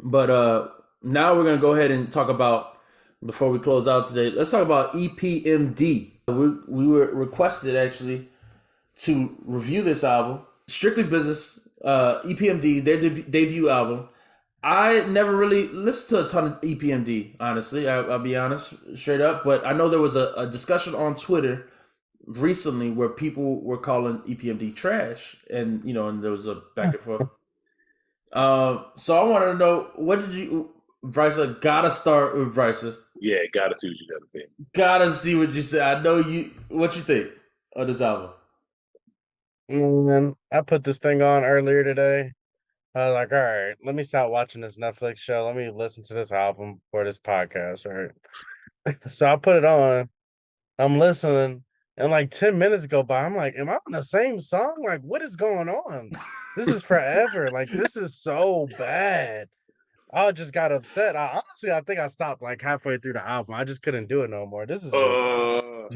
But now we're gonna go ahead and talk about before we close out today. Let's talk about EPMD. We were requested actually to review this album, Strictly Business, EPMD, their debut album. I never really listened to a ton of EPMD, honestly. I'll be honest, straight up. But I know there was a discussion on Twitter recently where people were calling EPMD trash, and and there was a back and forth. So I wanted to know, what did you, Bryce? Gotta start with Bryce. Yeah, gotta see what you gotta say. Gotta see what you say. I know you. What you think of this album? I put this thing on earlier today. I was like, all right, let me stop watching this Netflix show. Let me listen to this album for this podcast, right? So I put it on. I'm listening, and like 10 minutes go by. I'm like, am I on the same song? Like, what is going on? This is forever. Like, this is so bad. I just got upset. I think I stopped like halfway through the album. I just couldn't do it no more. This is just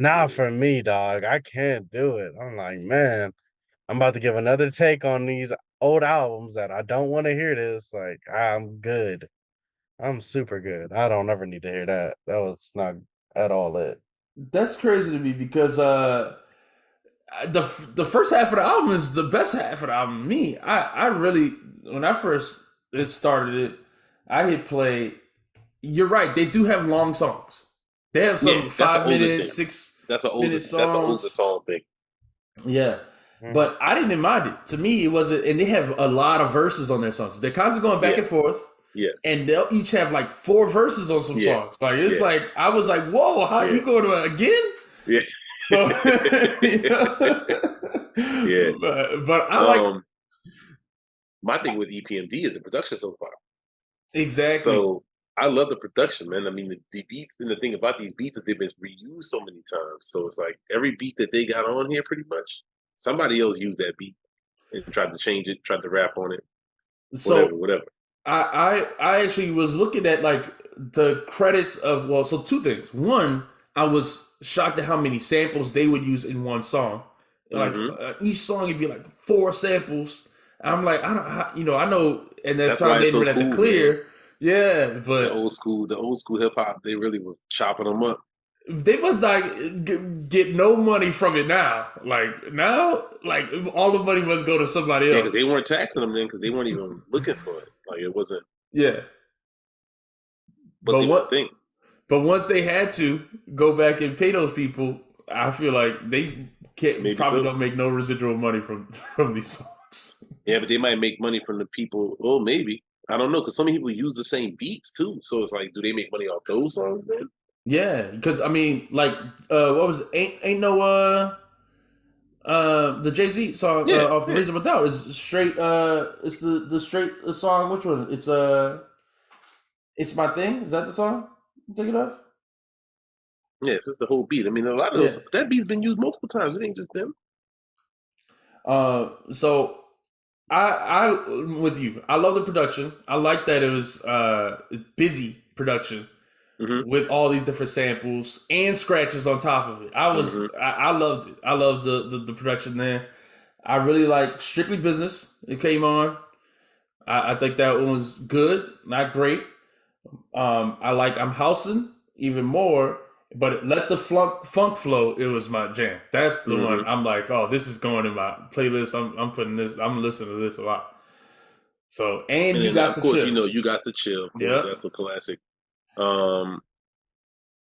not Yeah. for me, dog. I can't do it. I'm like, man. I'm about to give another take on these old albums that I don't want to hear this. Like, I'm good. I'm super good. I don't ever need to hear that. That was not at all it. That's crazy to me because the first half of the album is the best half of the album. Me, I really, when I first started it, I hit play. You're right. They do have long songs. They have some Yeah, that's an older 5 minute, thing. 6 minute That's an older songs. song thing. Yeah. Mhm. But I didn't mind it. To me, it wasn't, and they have a lot of verses on their songs. They're constantly going back and Yes. forth, Yes. and they'll each have like 4 verses on some Yeah. songs. Like it's Yeah. like I was like, "Whoa, how Yeah. you going to it again?" Yeah. So, you know? Yeah. But I like My thing with EPMD is the production so far. exactly. So I love the production, man. I mean, the beats, and the thing about these beats is they've been reused so many times. So it's like every beat that they got on here, pretty much, somebody else used that beat and tried to change it, tried to rap on it, So whatever, whatever. I actually was looking at like the credits of, well, so two things. One, I was shocked at how many samples they would use in one song. Like Hmm. each song would be like 4 samples. I'm like, I don't, I know, and that That's time why they it's didn't so really have to cool, man. clear. Yeah, but The old school hip hop, they really was chopping them up. they must not get no money from it now. Like now, like all the money must go to somebody Yeah, because they else. weren't taxing them then, because they weren't even looking for it. Like it Yeah, but wasn't even a what? thing. But once they had to go back and pay those people, I feel like they can't Maybe probably so. don't make no residual money from from these songs. Yeah, but they might make money from the people. Oh, maybe. I don't know, because some people use the same beats too. So it's like, do they make money off those songs then? Yeah, because I mean, like, what was it? Ain't no the Jay-Z song Yeah, off the yeah. Reasonable Doubt is straight. It's the straight song. Which one? It's my thing. Is that the song I'm thinking of? Yeah, it's just the whole beat. I mean, a lot of Yeah. those, that beat's been used multiple times. It ain't just them. So I with you. I love the production. I like that it was busy production Hmm. with all these different samples and scratches on top of it. Hmm. I loved it. I loved the production there. I really like Strictly Business. It came on. I think that one was good, not great. I like I'm Housing even more, but Let the Funk Flow, it was my jam. That's the one Hmm. I'm like, oh, this is going in my playlist. I'm putting this, I'm listening to this a lot. So, and And you then, got of to course, chill. you got to chill. Of course, Yep. that's a classic. Um,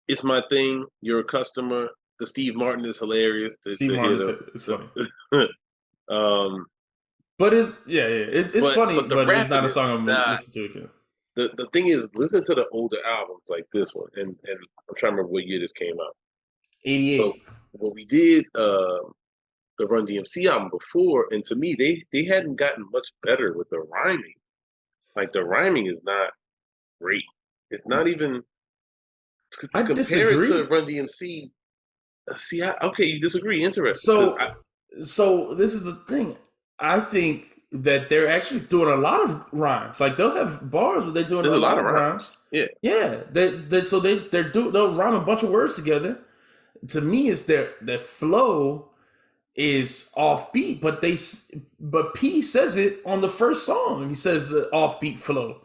it's my thing. You're a customer. The Steve Martin is hilarious Steve to hear Martin is funny. um, But it's funny, but the but it's not rapping a is song I'm gonna not. listen to again. The thing is, listen to the older albums like this one, and I'm trying to remember what year this came out. But 88. what we did, the Run DMC album before, and to me, they hadn't gotten much better with the rhyming. Like the rhyming is not great. It's not even to I compare it to disagree. Run DMC. See, okay, you disagree. Interesting, because So so this is the thing. I think that they're actually doing a lot of rhymes. Like they'll have bars where they're doing there's a a lot lot of of rhymes. rhymes. Yeah, Yeah, they'll rhyme a bunch of words together. To me, it's their flow is offbeat, but P says it on the first song. He says the offbeat flow.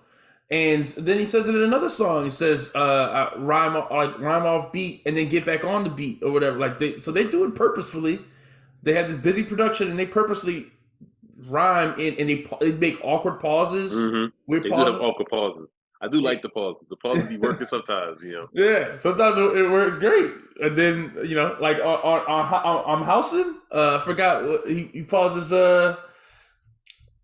And then he says it in another song. He says, "Rhyme off beat and then get back on the beat or whatever." Like they do it purposefully. They have this busy production and they purposely rhyme and they make awkward pauses, weird They do have pauses. awkward pauses. I do like the pauses. The pauses be working sometimes, you know. Yeah, sometimes it works great, and then like on Housen, I forgot what he pauses.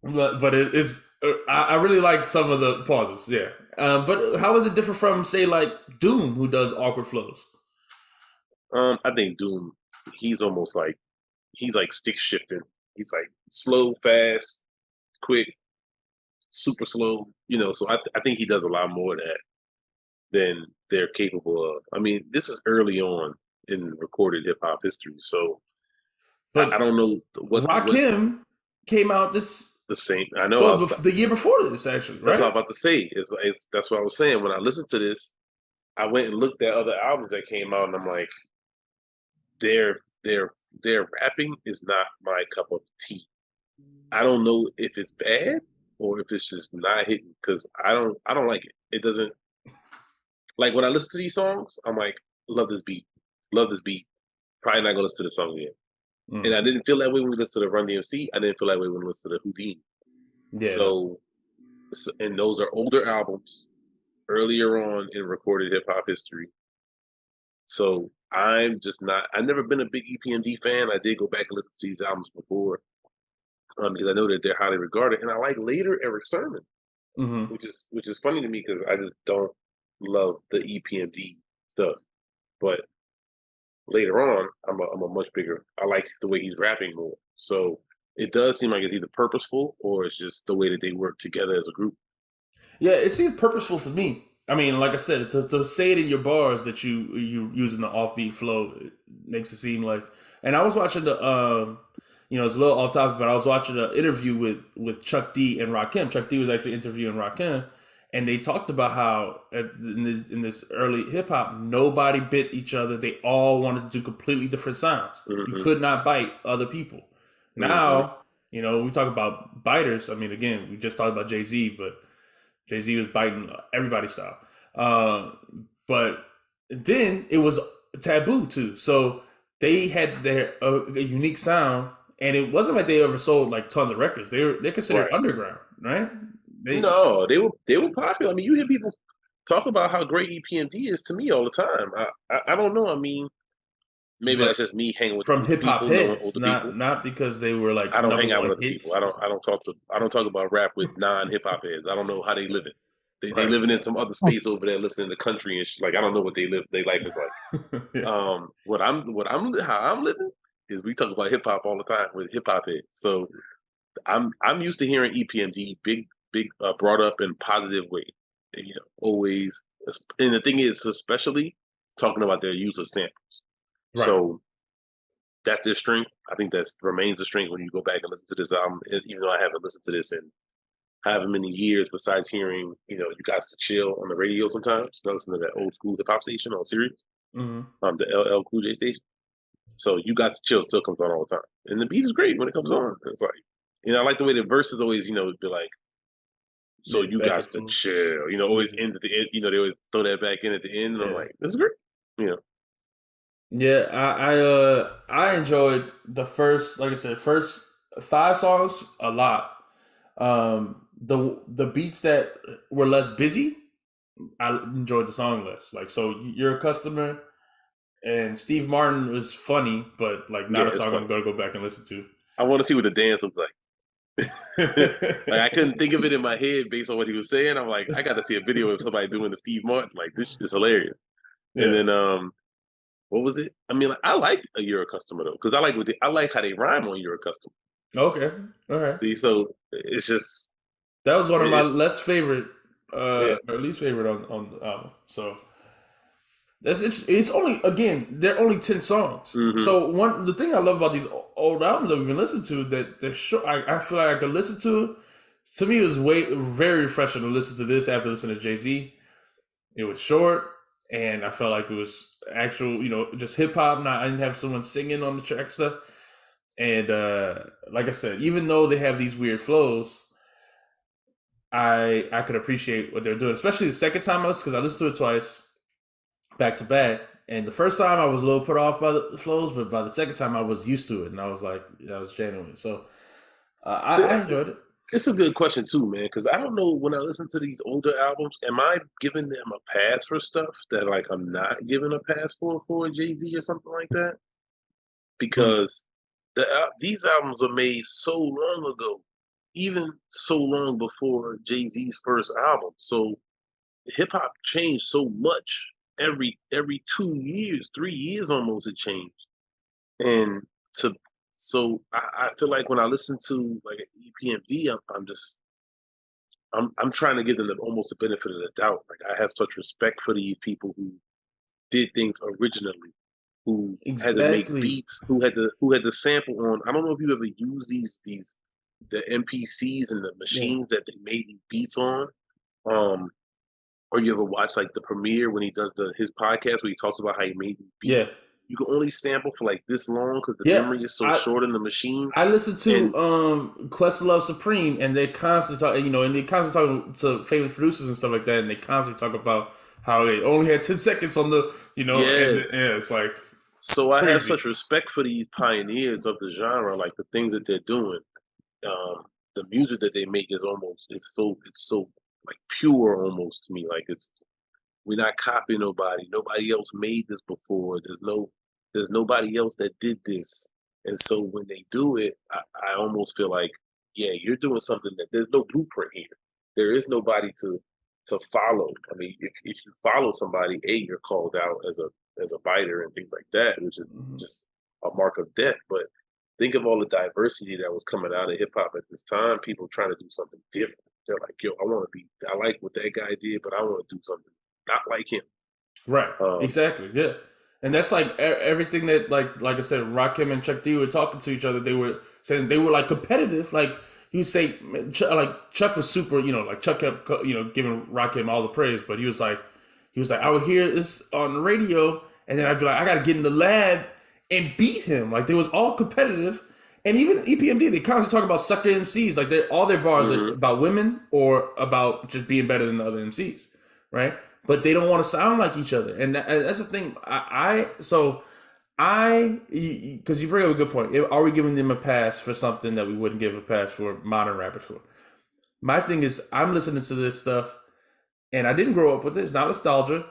But it is. I really like some of the pauses. Yeah. But how is it different from say like Doom, who does awkward flows? I think Doom, he's almost like he's like stick shifting. He's like slow, fast, quick, super slow. You know, so I think he does a lot more of that than they're capable of. I mean, this is early on in recorded hip hop history, so But I don't know what Rakim came out this the same. I know the year before this actually, that's what I'm right? about to say. It's that's what I was saying when I listened to this. I went and looked at other albums that came out, and I'm like, their their their rapping is not my cup of tea. I don't know if it's bad or if it's just not hitting because I don't like it. It doesn't like when I listen to these songs. I'm like, love this beat, love this beat. Probably not gonna listen to the song again. And I didn't feel that way when we listened to the Run DMC. I didn't feel that way when we listened to the Houdini. Yeah. So, and those are older albums, earlier on in recorded hip hop history. So I'm just not. I've never been a big EPMD fan. I did go back and listen to these albums before because I know that they're highly regarded, and I like later Eric Sermon, Mm-hmm. which is funny to me because I just don't love the EPMD stuff. But later on, I'm a much bigger. I like the way he's rapping more. So it does seem like it's either purposeful or it's just the way that they work together as a group. Yeah, it seems purposeful to me. I mean, like I said, to say it in your bars that you using the offbeat flow, it makes it seem like. And I was watching it's a little off topic, but I was watching an interview with Chuck D and Rakim. Chuck D was actually interviewing Rakim, and they talked about how in this early hip hop, nobody bit each other. They all wanted to do completely different sounds. You Mm-hmm. could not bite other people. Mm-hmm. Now, we talk about biters. I mean, again, we just talked about Jay-Z, but Jay-Z was biting everybody's style. But then it was taboo too. So they had their a unique sound, and it wasn't like they ever sold like tons of records. They're considered Right. underground, right? No, they were popular. I mean, you hear people talk about how great EPMD is to me all the time. I don't know. I mean, maybe But that's just me hanging with from older hip hop people, knowing heads, older people. not because they were I like don't number hang out with one other people. hits. I don't talk about rap with non hip hop heads. I don't know how they live it. They Right. living in some other space over there, listening to country and shit. Like I don't know what their life is like. Yeah. What I'm how I'm living is we talk about hip hop all the time with hip hop heads. So I'm used to hearing EPMD big brought up in positive way. And, always. And the thing is, especially talking about their use of samples. Right. So that's their strength. I think that remains a strength when you go back and listen to this album. Even though I haven't listened to this in however many years, besides hearing, you guys to chill on the radio sometimes. I listen to that old school hip hop station on Sirius, Mm-hmm. the LL Cool J station. So you guys to chill still comes on all the time, and the beat is great when it comes on. It's like, I like the way the verses always, be like, so Yeah. you Back guys and to forth. chill, always end at the end. They always throw that back in at the end, and I'm Yeah. like, this is great. Yeah, I enjoyed the first, like I said, first 5 songs a lot. The beats that were less busy, I enjoyed the song less. Like, so you're a customer, and Steve Martin was funny, but like Yeah, not a it's song funny. I'm gonna go back and listen to. I want to see what the dance looks like. Like I couldn't think of it in my head based on what he was saying. I'm like, I got to see a video of somebody doing the Steve Martin. Like this is hilarious. And Yeah. then what was it? I mean, I like a You're a Customer though, because I like how they rhyme on You're a Customer. Okay. All right. See, so it's just That was one of my it's less favorite, yeah. or least favorite on the album. So that's interesting. It's only again, they're only 10 songs. Mm-hmm. So the thing I love about these old albums that we've been listening to that they're short. I feel like I could listen to. To me, it was very refreshing to listen to this after listening to Jay-Z. It was short, and I felt like it was actual, just hip hop. I didn't have someone singing on the track stuff. And like I said, even though they have these weird flows, I could appreciate what they're doing, especially the second time I listened, because I listened to it twice back to back. And the first time I was a little put off by the flows, but by the second time I was used to it, and I was like, that was genuine. So So I enjoyed it. it's a good question too, man, because I don't know when I listen to these older albums, am I giving them a pass for stuff that like I'm not giving a pass for Jay-Z or something like that? Mm. Because these albums are made so long ago, even so long before Jay-Z's first album. So hip hop changed so much every 2 years, 3 years almost it changed. And to so I feel like when I listen to like EPMD, I'm trying to give them almost the benefit of the doubt. Like I have such respect for these people who did things originally, who had to make Exactly. beats, who had to sample on. I don't know if you ever use these the MPCs and the Yeah. machines that they made these beats on. Um, or you ever watch like the premiere when he does his podcast where he talks about how he made these beats. Yeah. You can only sample for like this long because the Yeah. memory is so short in the machines. I listened And to Questlove Supreme, and they constantly talk, and they constantly talk to famous producers and stuff like that, and they constantly talk about how they only had 10 seconds on the, and yes, yeah, it's like so I have crazy. such respect for these pioneers of the genre, like the things that they're doing. The music that they make is almost it's so like pure almost to me. Like it's we're not copying nobody. Nobody else made this before. There's nobody else that did this. And so when they do it, I almost feel like, yeah, you're doing something that there's no blueprint here. There is nobody to follow. I mean, if you follow somebody, you're called out as a biter and things like that, which is Mhm. just a mark of death. But think of all the diversity that was coming out of hip hop at this time. People trying to do something different. They're like, yo, I like what that guy did, but I want to do something not like him. Right. Um, Exactly. Yeah. And that's like everything that like I said, Rakim and Chuck D were talking to each other. They were saying they were like competitive. Like he would say, like Chuck was super. Like Chuck kept giving Rakim all the praise, but he was like, I would hear this on the radio, and then I'd be like, I got to get in the lab and beat him. Like they was all competitive, and even EPMD, they constantly talk about sucker MCs. Like all their bars are mhm. about women or about just being better than the other MCs, right? But they don't want to sound like each other, and that's the thing. Because you bring up a good point. Are we giving them a pass for something that we wouldn't give a pass for modern rappers for? My thing is, I'm listening to this stuff, and I didn't grow up with it. It's not nostalgia.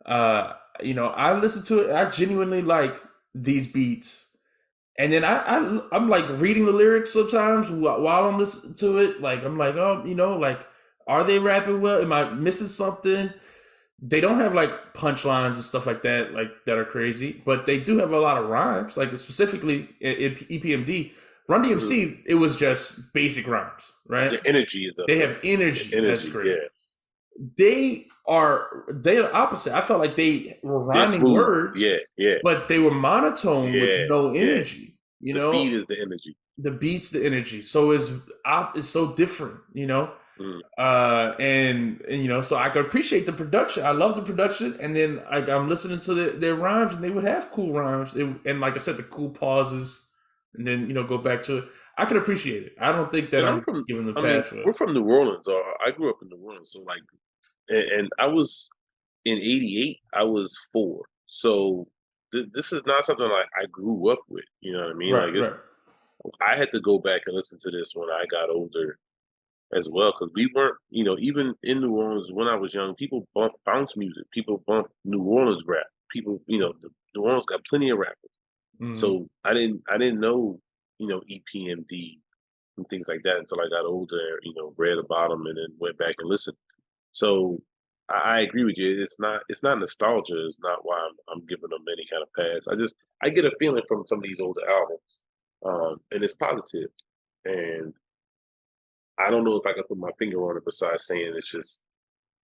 I listen to it. I genuinely like these beats, and then I'm like reading the lyrics sometimes while I'm listening to it. Like I'm like, oh, like are they rapping well? Am I missing something? They don't have like punchlines and stuff like that are crazy, but they do have a lot of rhymes. Like specifically in EPMD, Run Mhm. DMC, it was just basic rhymes, right? The energy is up They there. have The energy. That's energy, great. yeah. They are opposite. I felt like they were They're rhyming smooth. words, Yeah, yeah, but they were monotone with yeah, no yeah. energy. The beat is the energy. The beats, the energy. So it's so different. Mm. And so I could appreciate the production. I love the production, and then I'm listening to their rhymes, and they would have cool rhymes, and like I said, the cool pauses, and then go back to it. I could appreciate it. I don't think that And I'm I'm from, giving the I mean, pass for it. we're from New Orleans, or I grew up in New Orleans. So, like, and I was in '88, I was 4. So, this is not something like I grew up with. You know what I mean? Right, Like, right. I had to go back and listen to this when I got older as well, because we weren't, even in New Orleans when I was young, people bump bounce music, people bump New Orleans rap, people, New Orleans got plenty of rappers. Hmm. So I didn't know, EPMD and things like that until I got older, read about them and then went back and listened. So I agree with you. It's not nostalgia. It's not why I'm giving them any kind of pass. I get a feeling from some of these older albums, and it's positive. And I don't know if I can put my finger on it besides saying it's just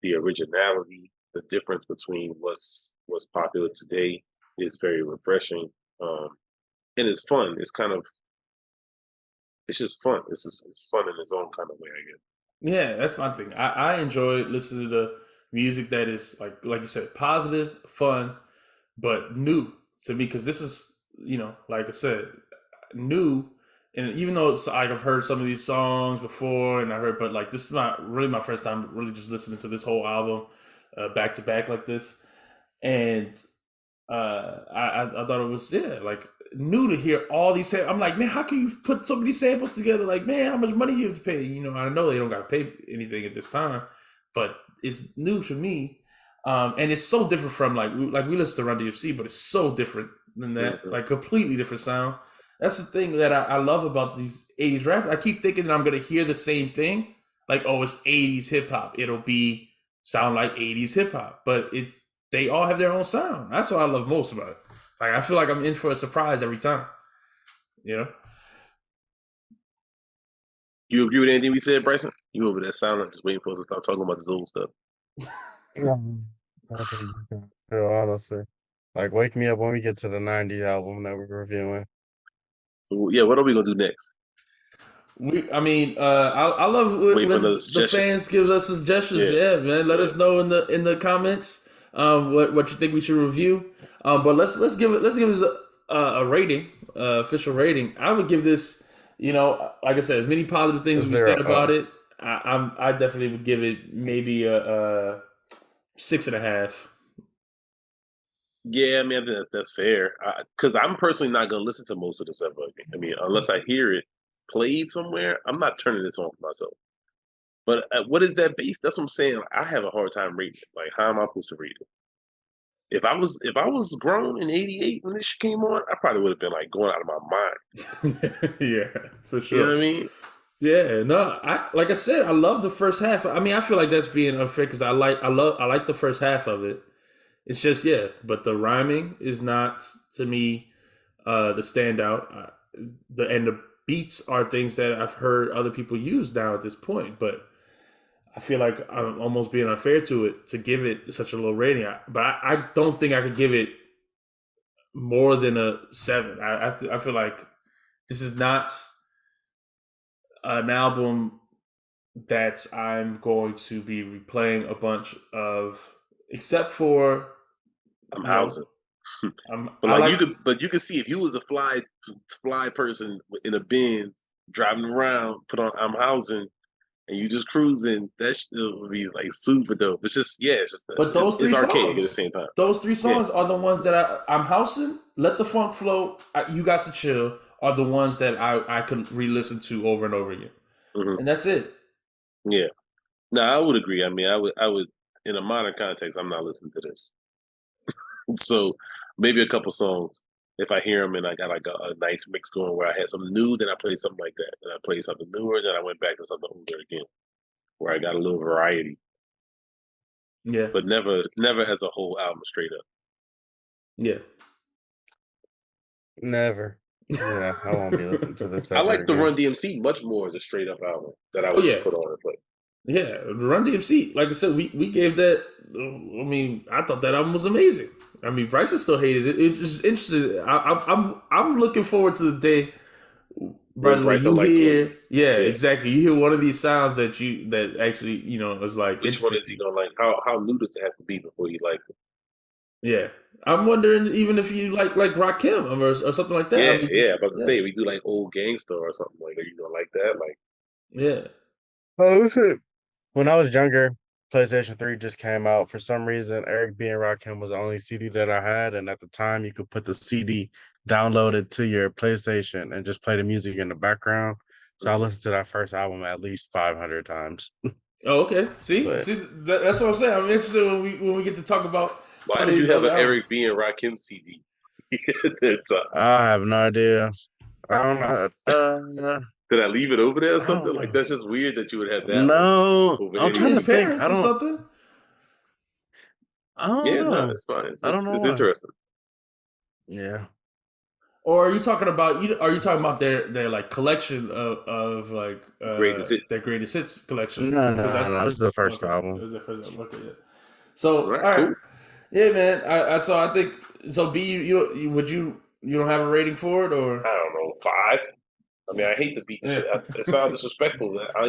the originality, the difference between what's popular today is very refreshing. And it's fun. It's just fun. It's fun in its own kind of way, I guess. Yeah, that's my thing. I enjoy listening to the music that is like you said, positive, fun, but new to me because this is like I said, new. And even though it's like I've heard some of these songs before, and but like this is not really my first time really just listening to this whole album back to back like this. And I thought it was like new to hear all these. I'm like, man, how can you put so many samples together? Like, man, how much money you have to pay? You know, I know they don't got to pay anything at this time, but it's new to me, and it's so different from like we listen to Run DMC, but it's so different than that, like completely different sound. That's the thing that I love about these 80s rap. I keep thinking that I'm gonna hear the same thing, like, oh, it's 80s hip hop. It'll be sound like 80s hip hop, but they all have their own sound. That's what I love most about it. Like I feel like I'm in for a surprise every time. You know? You agree with anything we said, Bryson? You over there silent, just waiting for us to start talking about this old stuff. Yeah, I think you can feel, honestly. Like, wake me up when we get to the 90s album that we're reviewing. So yeah, what are we gonna do next? I love Wait for when another the suggestion. fans give us suggestions. Yeah, man. Let us know in the comments what you think we should review. But let's give this a rating, official rating. I would give this, like I said, as many positive things as we said about it. I definitely would give it maybe a 6.5. Yeah, I mean, I think that's fair. Because I'm personally not gonna listen to most of this ever again. I mean, unless I hear it played somewhere, I'm not turning this on for myself. But what is that base? That's what I'm saying. I have a hard time reading it. Like, how am I supposed to read it? If I was grown in '88 when this shit came on, I probably would have been like going out of my mind. Yeah, for sure. You know what I mean? Yeah, no, like I said, I love the first half. I mean, I feel like that's being unfair because I like the first half of it. It's just but the rhyming is not to me the standout. The beats are things that I've heard other people use now at this point, but I feel like I'm almost being unfair to it to give it such a low rating. But I don't think I could give it more than a 7. I feel like this is not an album that I'm going to be replaying a bunch of, except for I'm housing. But you could see if you was a fly person in a Benz driving around, put on I'm housing, and you just cruising, that would be like super dope. It's just but those three it's archaic songs, at the same time. Those three songs are the ones that I'm housing. Let the Funk Flow, You Got to Chill are the ones that I could re-listen to over and over again, and that's it. Yeah, no, I would agree. I mean, I would in a modern context, I'm not listening to this. So maybe a couple songs. If I hear them and I got like a nice mix going where I had something new, then I play something like that. Then I play something newer, then I went back to something older again, where I got a little variety. Yeah, but never as a whole album straight up. Yeah, never. Yeah, I won't be listening to this. I like the again. Run DMC much more as a straight up album that I would put on and play. Yeah, Run DMC. Like I said, we gave that. I mean, I thought that album was amazing. I mean, Bryson still hated it. It's just interesting. I'm looking forward to the day, Bryson, when you hear, exactly. You hear one of these sounds that actually is like. Which one is he gonna like? How new does it have to be before he likes it? Yeah, I'm wondering even if you like Rakim or something like that. Yeah, I mean, I'm about to say we do like Old Gangster or something like. Are you gonna like that? Like, yeah. Oh, listen. When I was younger, PlayStation 3 just came out. For some reason, Eric B. and Rakim was the only CD that I had. And at the time, you could put the CD downloaded to your PlayStation and just play the music in the background. So I listened to that first album at least 500 times. Oh, okay. See, that's what I'm saying. I'm interested when we get to talk about. Why did you have an Eric B. and Rakim CD? I have no idea. I don't know. Did I leave it over there or something? Like, that's just weird that you would have that. No, I'm trying to think. I don't. Something? I don't know. No, it's fine. I don't know. It's interesting. Yeah. Or are you talking about? Are you talking about their like collection of like their greatest hits collection? No. This is the first album. It was the first album. Okay, yeah. So all right. Cool. Yeah, man. I think so. B, you don't have a rating for it, or I don't know, 5. I mean, I hate the beat. It sounds disrespectful. I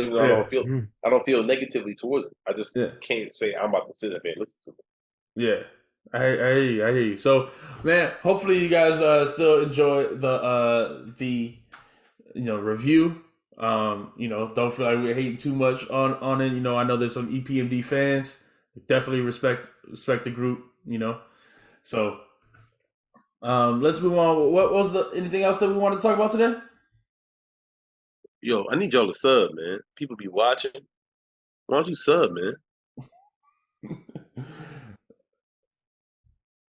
don't feel negatively towards it. I just can't say I'm about to sit up and listen to it. Yeah, I hear you. So, man, hopefully you guys still enjoy the review. Don't feel like we're hating too much on it. I know there's some EPMD fans. Definitely respect the group. So let's move on. What was anything else that we want to talk about today? Yo, I need y'all to sub, man. People be watching. Why don't you sub, man?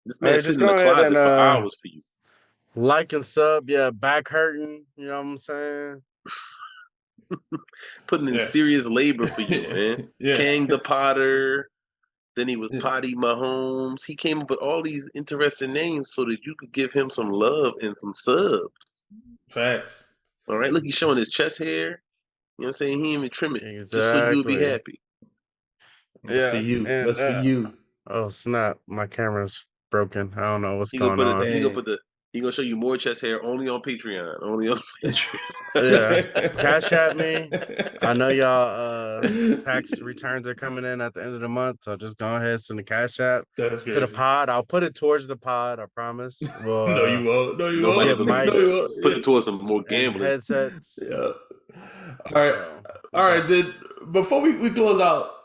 This man Hey, just sitting in go the ahead closet and for hours for you. like and sub. Yeah, back hurting. You know what I'm saying? Putting in Yeah. serious labor for you, man. Yeah. Kang the Potter. Then he was Potty Mahomes. He came up with all these interesting names so that you could give him some love and some subs. Facts. All right, look, he's showing his chest hair. You know what I'm saying? He didn't even trim it, just so you'll be Exactly. happy. That's for Yeah, you. and That's for you. oh snap! My camera's broken. I don't know what's He gonna going put it. on. He gonna show you more chest hair only on Patreon. Only on Patreon. Yeah, cash at me. I know y'all tax returns are coming in at the end of the month, so just go ahead and send the cash app That's to the crazy. pod. I'll put it towards the pod. I promise. Well, No, you won't. No, you Nobody won't. get ever made No, you mics won't. put it towards some more and gambling. headsets. Yeah. All right. So All right. Then before we close out,